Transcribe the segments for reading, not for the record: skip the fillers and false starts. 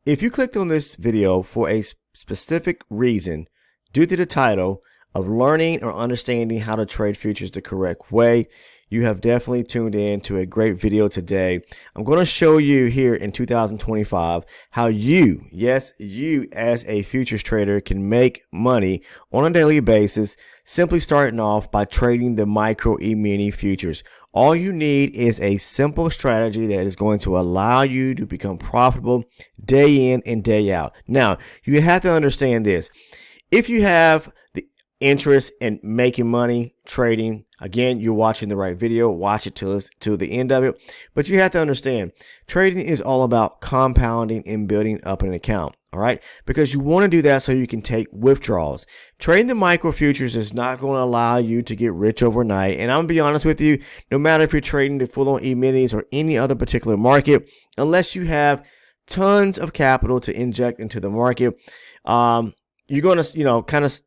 If you clicked on this video for a specific reason, due to the title of learning or understanding how to trade futures the correct way, you have definitely tuned in to a great video today. I'm going to show you here in 2025 how you, yes, you as a futures trader can make money on a daily basis, simply starting off by trading the micro E-mini futures. All you need is a simple strategy that is going to allow you to become profitable day in and day out. Now, you have to understand this. If you have the interest in making money trading, again, you're watching the right video. Watch it till the end of it. But you have to understand, trading is all about compounding and building up an account. All right, because you want to do that so you can take withdrawals. Trading the micro futures is not going to allow you to get rich overnight. And I'm going to be honest with you, no matter if you're trading the full-on E-minis or any other particular market, unless you have tons of capital to inject into the market, you're going to, kind of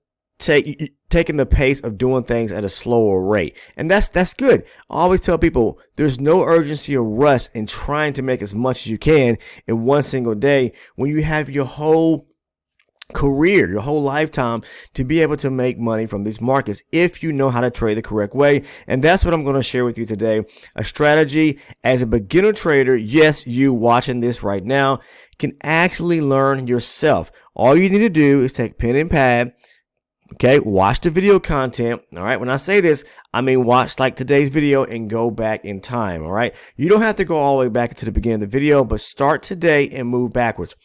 taking the pace of doing things at a slower rate. And that's good. I always tell people there's no urgency or rush in trying to make as much as you can in one single day when you have your whole career, your whole lifetime to be able to make money from these markets if you know how to trade the correct way. And that's what I'm going to share with you today. A strategy as a beginner trader, yes, you watching this right now, can actually learn yourself. All you need to do is take pen and pad. Okay, watch the video content. All right, when I say this, I mean watch like today's video and go back in time. All right, you don't have to go all the way back to the beginning of the video, but start today and move backwards.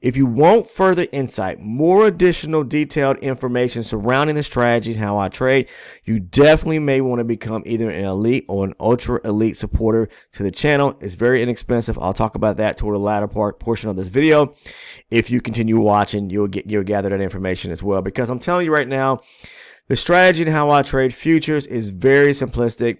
If you want further insight, more additional detailed information surrounding the strategy and how I trade, you definitely may want to become either an elite or an ultra elite supporter to the channel. It's very inexpensive. I'll talk about that toward the latter portion of this video. If you continue watching, you'll gather that information as well, because I'm telling you right now, the strategy and how I trade futures is very simplistic.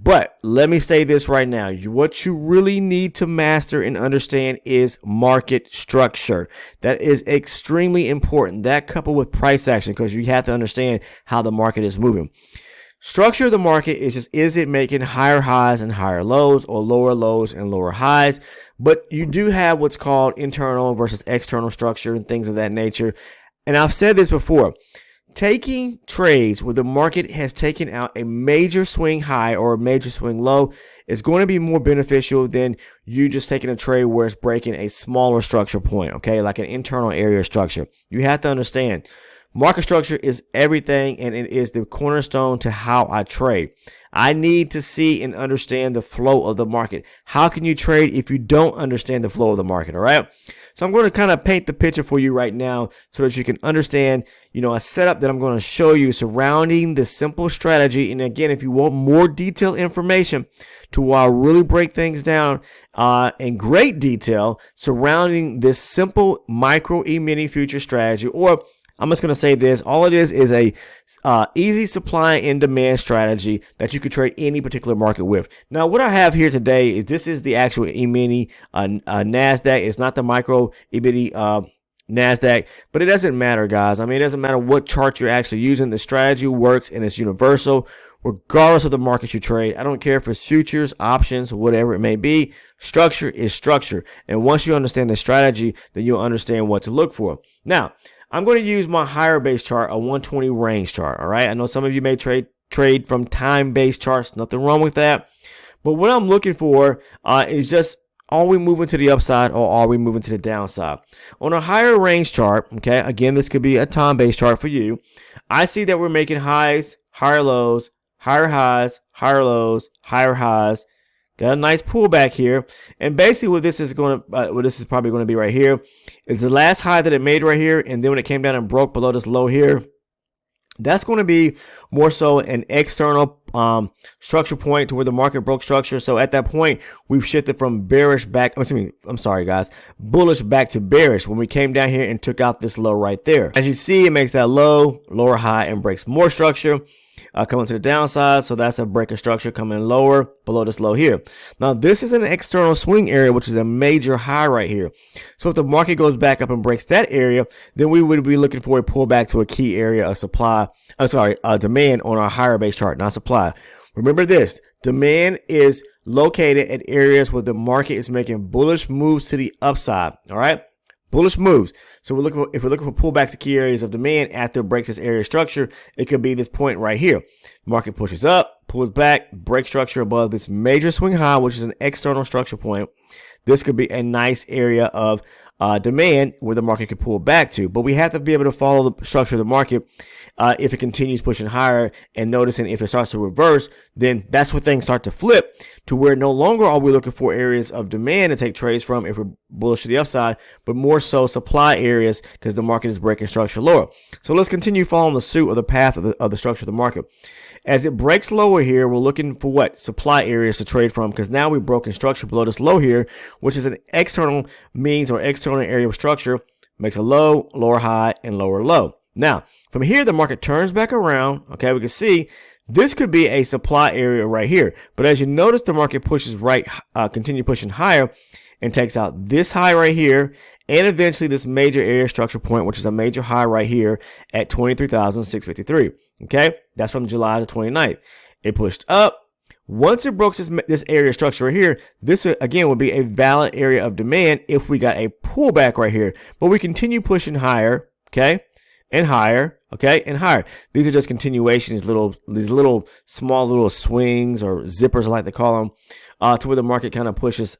But let me say this right now. What you really need to master and understand is market structure. That is extremely important. That coupled with price action, because you have to understand how the market is moving. Structure of the market is just, is it making higher highs and higher lows, or lower lows and lower highs? But you do have what's called internal versus external structure and things of that nature. And I've said this before. Taking trades where the market has taken out a major swing high or a major swing low is going to be more beneficial than you just taking a trade where it's breaking a smaller structure point, okay, like an internal area structure. You have to understand, market structure is everything, and it is the cornerstone to how I trade. I need to see and understand the flow of the market. How can you trade if you don't understand the flow of the market, all right? So I'm going to kind of paint the picture for you right now so that you can understand, a setup that I'm going to show you surrounding this simple strategy. And again, if you want more detailed information to where I really break things down in great detail surrounding this simple micro E-mini future strategy, or I'm just going to say this, all it is a easy supply and demand strategy that you could trade any particular market with. Now, what I have here today is this is the actual E-mini NASDAQ. It's not the micro E-mini NASDAQ, but it doesn't matter, guys. I mean, it doesn't matter what chart you're actually using. The strategy works and it's universal regardless of the market you trade. I don't care if it's futures, options, whatever it may be. Structure is structure. And once you understand the strategy, then you'll understand what to look for. Now, I'm going to use my higher base chart, a 120 range chart. All right. I know some of you may trade from time-based charts. Nothing wrong with that. But what I'm looking for is just, are we moving to the upside or are we moving to the downside? On a higher range chart, okay, again, this could be a time-based chart for you. I see that we're making highs, higher lows, higher highs, higher lows, higher highs. Got a nice pullback here, and basically what this is probably going to be right here is the last high that it made right here, and then when it came down and broke below this low here, that's going to be more so an external structure point to where the market broke structure. So at that point, we've shifted from bullish back to bearish when we came down here and took out this low right there. As you see, it makes that low, lower high, and breaks more structure. Coming to the downside, so that's a break of structure coming lower below this low here. Now this is an external swing area, which is a major high right here. So if the market goes back up and breaks that area, then we would be looking for a pullback to a key area of demand on our higher base chart, not supply. Remember this, demand is located at areas where the market is making bullish moves to the upside. All right, Bullish moves. So if we're looking for pullbacks to key areas of demand after it breaks this area of structure, it could be this point right here. Market pushes up, pulls back, breaks structure above this major swing high, which is an external structure point. This could be a nice area of demand where the market could pull back to. But we have to be able to follow the structure of the market if it continues pushing higher, and noticing if it starts to reverse, then that's when things start to flip to where no longer are we looking for areas of demand to take trades from if we're bullish to the upside, but more so supply areas because the market is breaking structure lower. So let's continue following the suit of the path of the structure of the market. As it breaks lower here, we're looking for what? Supply areas to trade from, because now we've broken structure below this low here, which is an external means or external area of structure, makes a low, lower high, and lower low. Now, from here, the market turns back around. Okay, we can see this could be a supply area right here. But as you notice, the market pushes continue pushing higher and takes out this high right here, and eventually this major area structure point, which is a major high right here at 23,653. Okay, that's from July the 29th. It pushed up. Once it broke this area structure right here, this again would be a valid area of demand if we got a pullback right here. But we continue pushing higher, okay, and higher, okay, and higher. These are just continuations, these little small swings, or zippers I like to call them, to where the market kind of pushes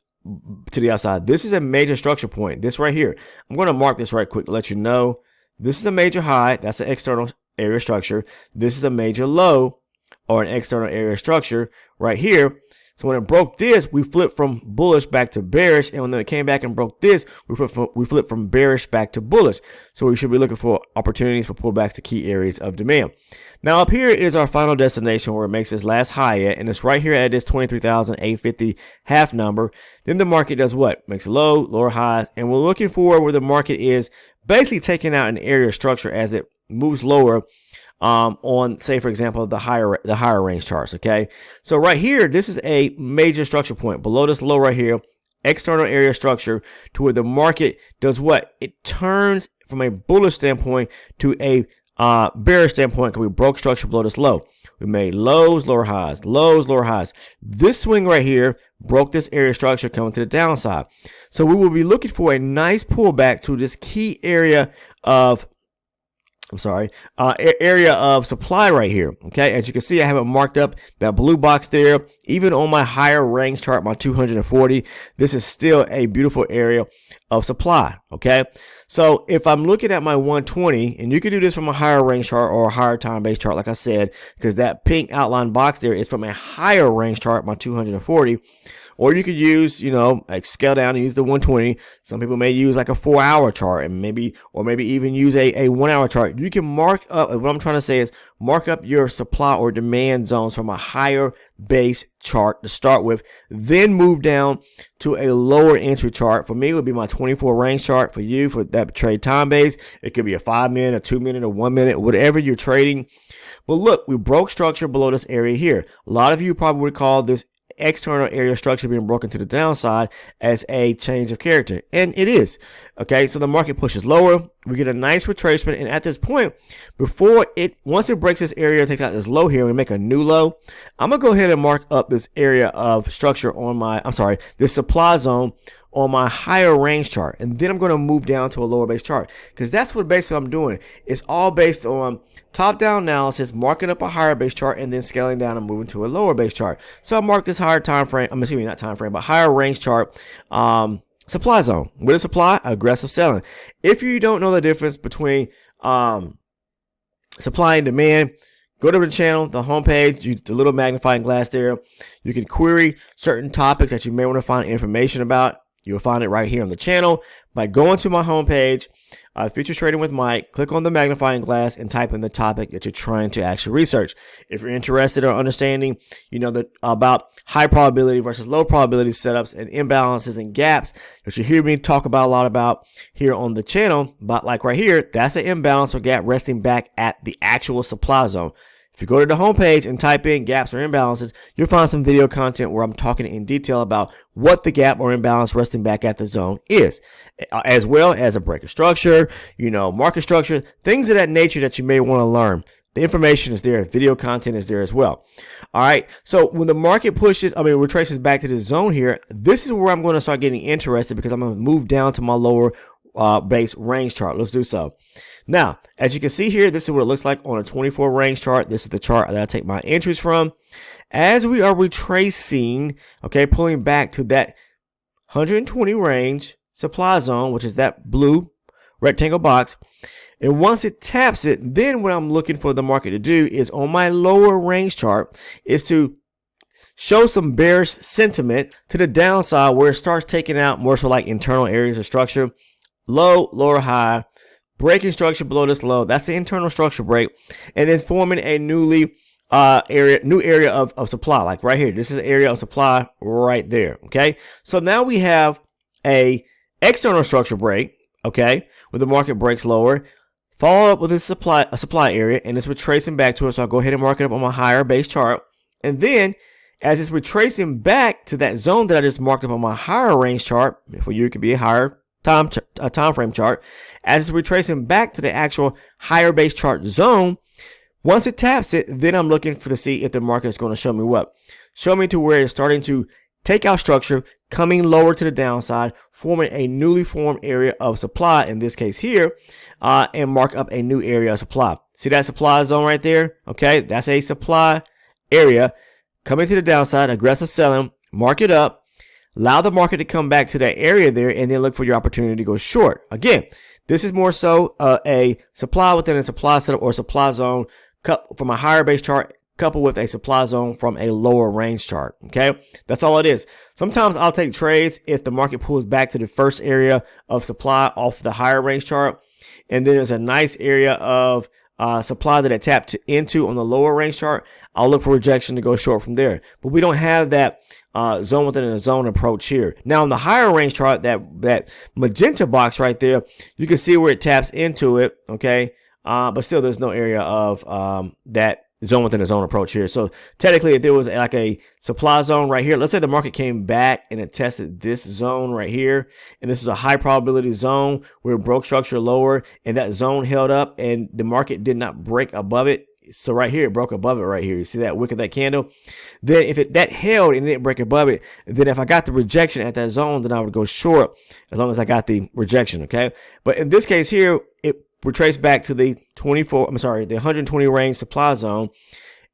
to the outside. This is a major structure point, this right here. I'm going to mark this right quick to let you know. This is a major high. That's the external area structure. This is a major low, or an external area structure right here. So when it broke this, we flipped from bullish back to bearish, and when it came back and broke this, we flipped from bearish back to bullish. So we should be looking for opportunities for pullbacks to key areas of demand. Now up here is our final destination where it makes this last high at, and it's right here at this 23,850 half number. Then the market does what? Makes a low, lower highs, and we're looking for where the market is basically taking out an area structure as it moves lower on, say, for example, the higher range charts. Okay, so right here, this is a major structure point below this low right here, external area structure, to where the market does what? It turns from a bullish standpoint to a bearish standpoint because we broke structure below this low. We made lows, lower highs, lows, lower highs. This swing right here broke this area structure coming to the downside. So we will be looking for a nice pullback to this key area of area of supply right here. Okay, as you can see, I have it marked up, that blue box there. Even on my higher range chart, my 240, this is still a beautiful area of supply. Okay, so if I'm looking at my 120, and you can do this from a higher range chart or a higher time-based chart, like I said, because that pink outline box there is from a higher range chart, my 240. Or you could use, like scale down and use the 120. Some people may use like a 4-hour chart, and maybe even use a 1-hour chart. You can mark up, what I'm trying to say is mark up your supply or demand zones from a higher base chart to start with, then move down to a lower entry chart. For me, it would be my 24 range chart. For you, for that trade time base, it could be a 5-minute, a 2-minute, or 1 minute, whatever you're trading. But look, we broke structure below this area here. A lot of you probably would call this external area structure being broken to the downside as a change of character, and it is. Okay, so the market pushes lower, we get a nice retracement, and at this point, once it breaks this area, takes out this low here, we make a new low. I'm gonna go ahead and mark up this area of structure on this supply zone on my higher range chart, and then I'm going to move down to a lower base chart, because that's what basically I'm doing. It's all based on top-down analysis, marking up a higher base chart, and then scaling down and moving to a lower base chart. So I marked this higher time frame, but higher range chart, supply zone. What is supply? Aggressive selling. If you don't know the difference between supply and demand, go to the channel, the homepage, use the little magnifying glass there. You can query certain topics that you may want to find information about. You'll find it right here on the channel by going to my homepage, Futures Trading with Mike, click on the magnifying glass and type in the topic that you're trying to actually research. If you're interested in understanding, about high probability versus low probability setups and imbalances and gaps that you hear me talk about a lot about here on the channel, but like right here, that's an imbalance or gap resting back at the actual supply zone. If you go to the homepage and type in gaps or imbalances, you'll find some video content where I'm talking in detail about what the gap or imbalance resting back at the zone is, as well as a breaker structure, market structure, things of that nature that you may want to learn. The information is there. Video content is there as well. All right. So when the market retraces back to the zone here, this is where I'm going to start getting interested, because I'm going to move down to my lower base range chart. Let's do so. Now, as you can see here, this is what it looks like on a 24 range chart. This is the chart that I take my entries from. As we are retracing, okay, pulling back to that 120 range supply zone, which is that blue rectangle box. And once it taps it, then what I'm looking for the market to do is on my lower range chart is to show some bearish sentiment to the downside where it starts taking out more so like internal areas of structure, low, lower, high, breaking structure below this low. That's the internal structure break, and then forming a new area of supply, like right here. This is an area of supply right there. Okay, so now we have a external structure break. Okay, where the market breaks lower, follow up with a supply area, and it's retracing back to it. So I'll go ahead and mark it up on my higher base chart, and then as it's retracing back to that zone that I just marked up on my higher range chart, for you it could be a higher time frame chart. As it's retracing back to the actual higher base chart zone, once it taps it, then I'm looking to see if the market is going to show me what? Show me to where it's starting to take out structure, coming lower to the downside, forming a newly formed area of supply, in this case here, and mark up a new area of supply. See that supply zone right there? Okay, that's a supply area. Coming to the downside, aggressive selling, mark it up, allow the market to come back to that area there, and then look for your opportunity to go short. Again, this is more so a supply within a supply setup or supply zone from a higher base chart coupled with a supply zone from a lower range chart. Okay, that's all it is. Sometimes I'll take trades if the market pulls back to the first area of supply off the higher range chart, and then there's a nice area of supply that it tapped into on the lower range chart. I'll look for rejection to go short from there. But we don't have that zone within a zone approach here. Now on the higher range chart, that magenta box right there, you can see where it taps into it. Okay, but still there's no area of that zone within a zone approach here. So technically, if there was like a supply zone right here, let's say the market came back and it tested this zone right here, and this is a high probability zone where it broke structure lower, and that zone held up and the market did not break above it. So right here, it broke above it right here. You see that wick of that candle? Then if that held and it didn't break above it, then if I got the rejection at that zone, then I would go short as long as I got the rejection, okay? But in this case here, it retraced back to the 120 range supply zone.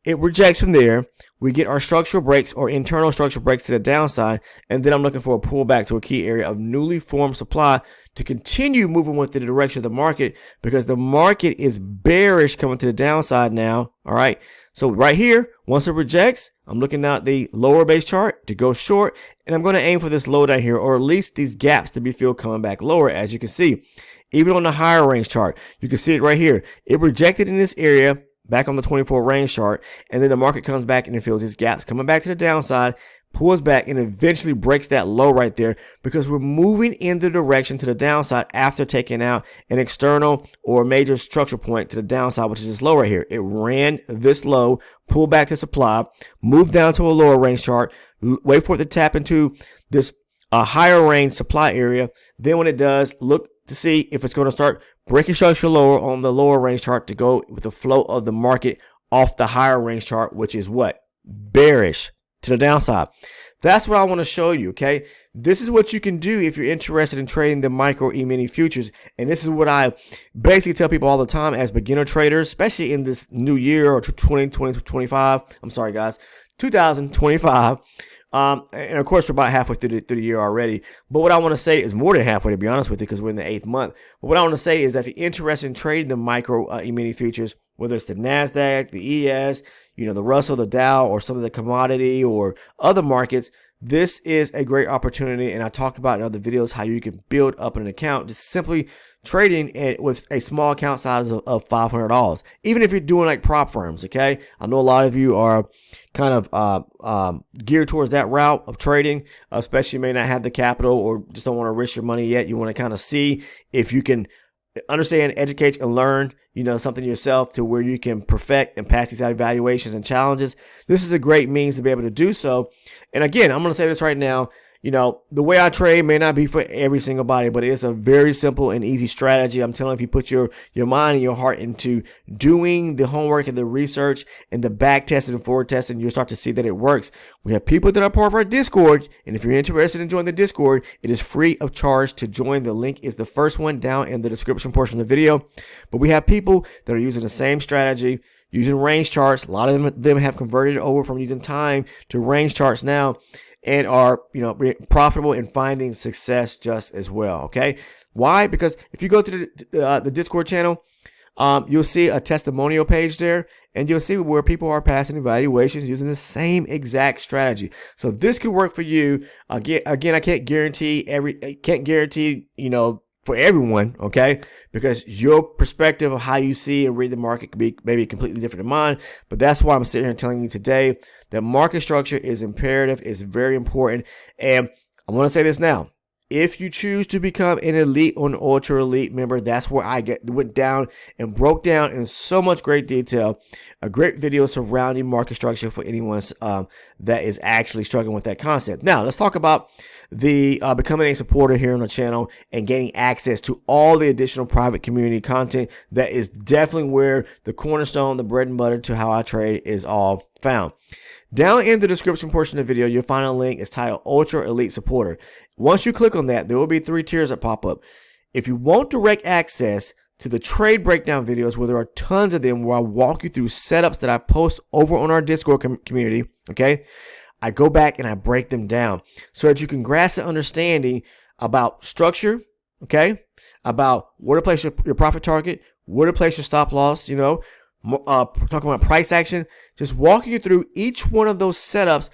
It rejects from there. We get our structural breaks or internal structural breaks to the downside, and then I'm looking for a pullback to a key area of newly formed supply to continue moving with the direction of the market, because the market is bearish coming to the downside now. All right. So right here, once it rejects, I'm looking at the lower base chart to go short, and I'm going to aim for this low down here, or at least these gaps to be filled coming back lower. As you can see, even on the higher range chart, you can see it right here. It rejected in this area back on the 24 range chart, and then the market comes back and it fills these gaps, coming back to the downside, pulls back, and eventually breaks that low right there, because we're moving in the direction to the downside after taking out an external or major structure point to the downside, which is this low right here. It ran this low, pulled back to supply, moved down to a lower range chart, wait for it to tap into this higher range supply area. Then when it does, look to see if it's going to start breaking structure lower on the lower range chart to go with the flow of the market off the higher range chart, which is what? Bearish to the downside. That's what I want to show you, okay? This is what you can do if you're interested in trading the micro E-mini futures. And this is what I basically tell people all the time as beginner traders, especially in this new year or 2025. I'm sorry, guys, 2025. And of course, we're about halfway through the year already. But what I want to say is more than halfway, to be honest with you, because we're in the 8th month. But what I want to say is that if you're interested in trading the micro E-mini futures, whether it's the NASDAQ, the ES, the Russell, the Dow, or some of the commodity or other markets, this is a great opportunity. And I talked about in other videos how you can build up an account just simply trading it with a small account size of $500. Even if you're doing like prop firms, okay? I know a lot of you are kind of geared towards that route of trading, especially you may not have the capital or just don't want to risk your money yet. You want to kind of see if you can understand, educate, and learn, something yourself to where you can perfect and pass these evaluations and challenges. This is a great means to be able to do so. And again, I'm going to say this right now. you know, the way I trade may not be for every single body, but it's a very simple and easy strategy. I'm telling you, if you put your mind and your heart into doing the homework and the research and the back testing and forward testing, you'll start to see that it works. We have people that are part of our Discord, and if you're interested in joining the Discord, it is free of charge to join. The link is the first one down in the description portion of the video. But we have people that are using the same strategy, using range charts. A lot of them have converted over from using time to range charts now, and are, you know, profitable and finding success just as well. Okay, why? Because if you go to the Discord channel, you'll see a testimonial page there, and you'll see where people are passing evaluations using the same exact strategy. So this could work for you. Again, I can't guarantee you know, for everyone, okay? Because your perspective of how you see and read the market could be maybe completely different than mine. But that's why I'm sitting here telling you today that market structure is imperative, is very important. And I want to say this now. If you choose to become an elite or an ultra elite member, that's where I went down and broke down in so much great detail a great video surrounding market structure for anyone that is actually struggling with that concept. Now, let's talk about the becoming a supporter here on the channel and gaining access to all the additional private community content. That is definitely where the cornerstone, the bread and butter to how I trade is all found. Down in the description portion of the video, you'll find a link. It's titled Ultra Elite Supporter. Once you click on that, there will be 3 tiers that pop up. If you want direct access to the trade breakdown videos, where there are tons of them, where I walk you through setups that I post over on our Discord community, okay, I go back and I break them down so that you can grasp the understanding about structure, okay, about where to place your profit target, where to place your stop loss, you know, talking about price action, just walking you through each one of those setups,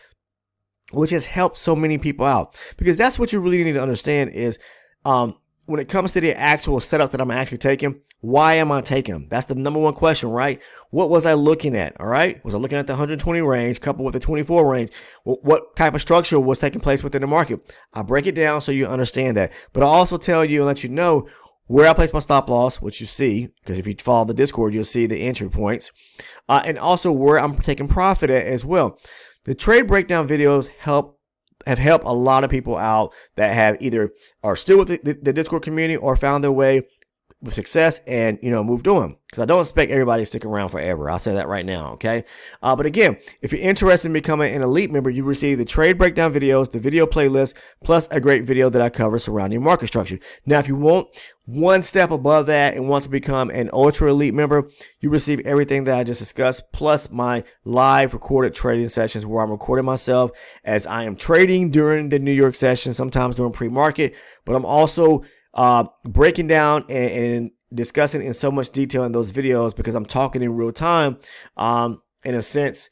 which has helped so many people out. Because that's what you really need to understand is when it comes to the actual setups that I'm actually taking, why am I taking them? That's the number one question, right? What was I looking at? All right. Was I looking at the 120 range coupled with the 24 range? What type of structure was taking place within the market? I break it down so you understand that. But I also tell you and let you know where I place my stop loss, which you see, because if you follow the Discord, you'll see the entry points, and also where I'm taking profit at as well. The trade breakdown videos have helped a lot of people out that have either are still with the Discord community or found their way with success and, you know, moved on. Because I don't expect everybody to stick around forever. I'll say that right now, okay? But again, if you're interested in becoming an elite member, you receive the trade breakdown videos, the video playlist, plus a great video that I cover surrounding market structure. Now, if you want one step above that and want to become an ultra elite member, you receive everything that I just discussed, plus my live recorded trading sessions where I'm recording myself as I am trading during the New York session, sometimes during pre-market, but I'm also breaking down and discussing in so much detail in those videos because I'm talking in real time, in a sense,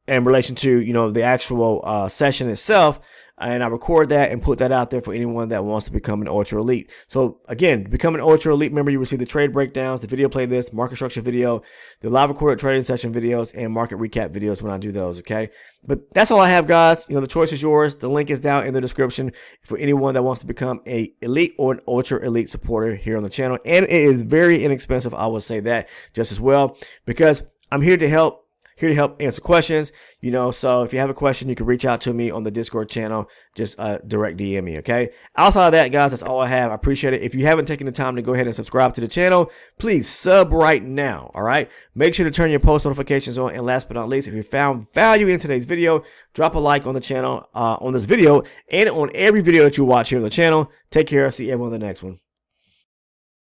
in relation to, you know, the actual session itself. And I record that and put that out there for anyone that wants to become an ultra elite. So again, to become an ultra elite member, you receive the trade breakdowns, the video playlist, market structure video, the live recorded trading session videos, and market recap videos when I do those. Okay. But that's all I have, guys. You know, the choice is yours. The link is down in the description for anyone that wants to become a elite or an ultra elite supporter here on the channel. And it is very inexpensive. I will say that just as well, because I'm here to help answer questions, you know. So if you have a question, you can reach out to me on the Discord channel. Just direct DM me, okay? Outside of that, guys, that's all I have. I appreciate it. If you haven't taken the time to go ahead and subscribe to the channel, please sub right now, all right? Make sure to turn your post notifications on. And last but not least, if you found value in today's video, drop a like on the channel, on this video, and on every video that you watch here on the channel. Take care. See everyone in the next one.